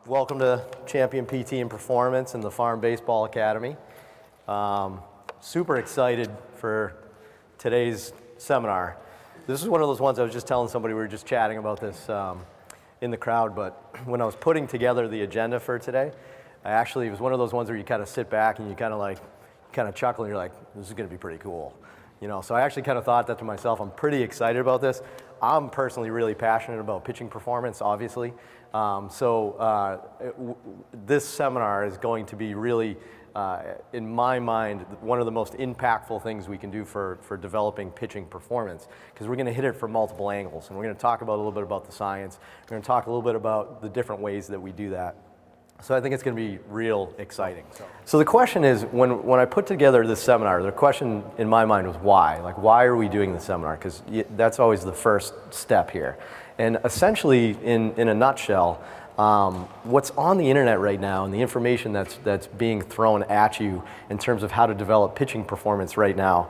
Welcome to Champion PT and Performance in the Farm Baseball Academy. Super excited for today's seminar. This is one of those ones I was just telling somebody, we were just chatting about this in the crowd, but when I was putting together the agenda for today, it was one of those ones where you kind of sit back and you kind of chuckle and you're like, this is going to be pretty cool. You know, so I actually kind of thought that to myself. I'm pretty excited about this. I'm personally really passionate about pitching performance, obviously. This seminar is going to be really, in my mind, one of the most impactful things we can do for developing pitching performance, because we're going to hit it from multiple angles, and we're going to talk about a little bit about the science. We're going to talk a little bit about the different ways that we do that. So I think it's going to be real exciting. So the question is, when I put together this seminar, the question in my mind was why? Like, why are we doing the seminar? Because that's always the first step here. And essentially, in a nutshell, what's on the internet right now and the information that's being thrown at you in terms of how to develop pitching performance right now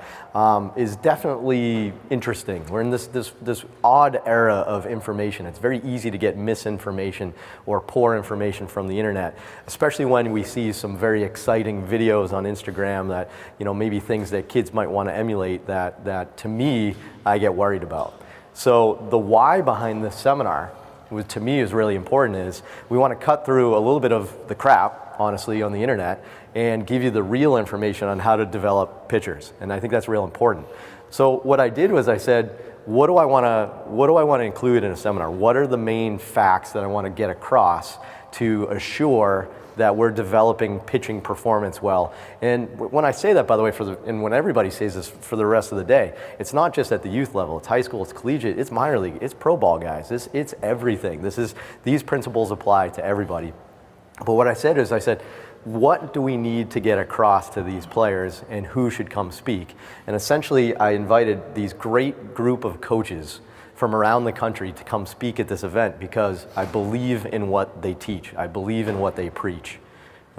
is definitely interesting. We're in this odd era of information. It's very easy to get misinformation or poor information from the internet, especially when we see some very exciting videos on Instagram that, you know, maybe things that kids might want to emulate that to me, I get worried about. So the why behind this seminar, which to me is really important, is we want to cut through a little bit of the crap, honestly, on the internet and give you the real information on how to develop pitchers. And I think that's real important. So what I did was I said, what do I want to include in a seminar? What are the main facts that I want to get across to assure that we're developing pitching performance well? And when I say that, by the way, and when everybody says this for the rest of the day, it's not just at the youth level. It's high school, it's collegiate, it's minor league, it's pro ball, guys. It's everything. These principles apply to everybody. But what I said is, what do we need to get across to these players and who should come speak? And essentially, I invited these great group of coaches from around the country to come speak at this event because I believe in what they teach. I believe in what they preach.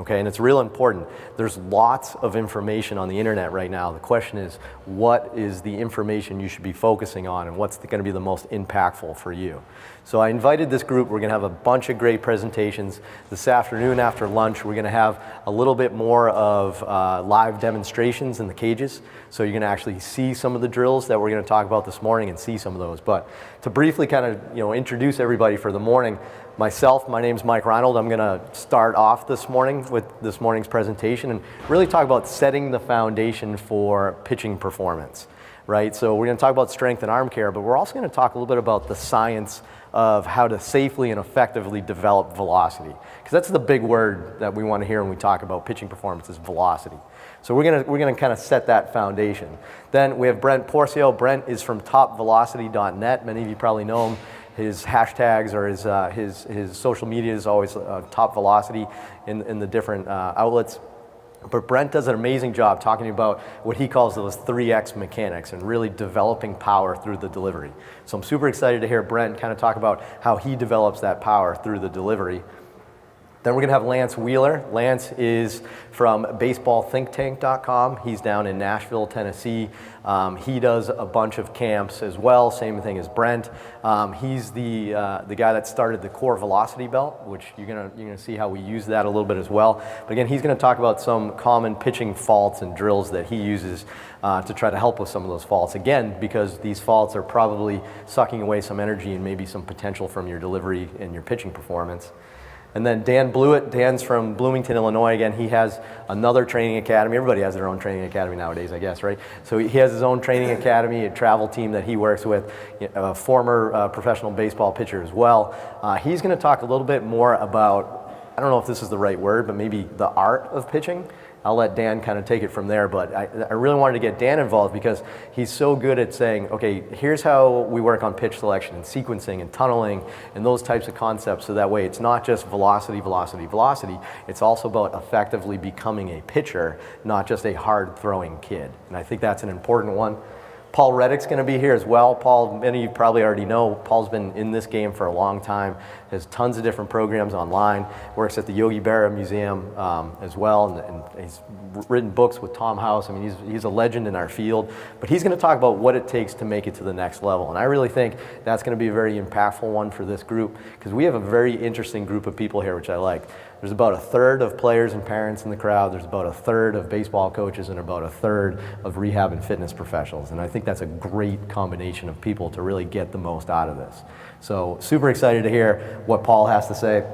Okay, and it's real important. There's lots of information on the internet right now. The question is, what is the information you should be focusing on and what's going to be the most impactful for you? So I invited this group. We're going to have a bunch of great presentations. This afternoon after lunch, we're going to have a little bit more of live demonstrations in the cages. So you're going to actually see some of the drills that we're going to talk about this morning and see some of those. But to briefly kind of introduce everybody for the morning, my name's Mike Reinold. I'm going to start off this morning with this morning's presentation and really talk about setting the foundation for pitching performance, right? So we're going to talk about strength and arm care, but we're also going to talk a little bit about the science of how to safely and effectively develop velocity, because that's the big word that we want to hear when we talk about pitching performance is velocity. So we're going to kind of set that foundation. Then we have Brent Porcio. Brent is from topvelocity.net. Many of you probably know him. His hashtags or his social media is always Top Velocity in the different outlets. But Brent does an amazing job talking about what he calls those 3X mechanics and really developing power through the delivery. So I'm super excited to hear Brent kind of talk about how he develops that power through the delivery. Then we're going to have Lance Wheeler. Lance is from baseballthinktank.com. He's down in Nashville, Tennessee. He does a bunch of camps as well, same thing as Brent. He's the guy that started the core velocity belt, which you're gonna see how we use that a little bit as well. But again, he's going to talk about some common pitching faults and drills that he uses to try to help with some of those faults. Again, because these faults are probably sucking away some energy and maybe some potential from your delivery and your pitching performance. And then Dan Blewett. Dan's from Bloomington, Illinois. Again, he has another training academy. Everybody has their own training academy nowadays, I guess, right? So he has his own training academy, a travel team that he works with, a former professional baseball pitcher as well. He's going to talk a little bit more about, I don't know if this is the right word, but maybe the art of pitching. I'll let Dan kind of take it from there, but I really wanted to get Dan involved because he's so good at saying, okay, here's how we work on pitch selection and sequencing and tunneling and those types of concepts, so that way it's not just velocity, velocity, velocity, it's also about effectively becoming a pitcher, not just a hard-throwing kid. And I think that's an important one. Paul Reddick's going to be here as well. Paul, many of you probably already know, Paul's been in this game for a long time, has tons of different programs online, works at the Yogi Berra Museum as well, and he's written books with Tom House. I mean, he's a legend in our field, but he's going to talk about what it takes to make it to the next level. And I really think that's going to be a very impactful one for this group, because we have a very interesting group of people here, which I like. There's about a third of players and parents in the crowd. There's about a third of baseball coaches and about a third of rehab and fitness professionals. And I think that's a great combination of people to really get the most out of this. So super excited to hear what Paul has to say.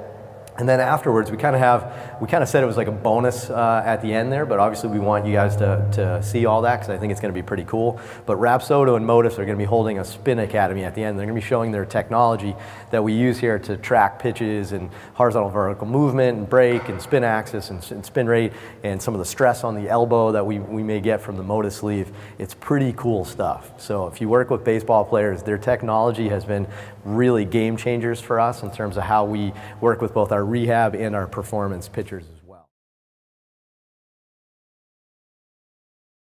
And then afterwards, we kind of said it was like a bonus at the end there, but obviously we want you guys to see all that, because I think it's going to be pretty cool. But Rapsodo and Motus are going to be holding a spin academy at the end. They're going to be showing their technology that we use here to track pitches and horizontal vertical movement and break and spin axis and spin rate and some of the stress on the elbow that we may get from the Motus sleeve. It's pretty cool stuff. So if you work with baseball players, their technology has been really game changers for us in terms of how we work with both our rehab and our performance pitchers.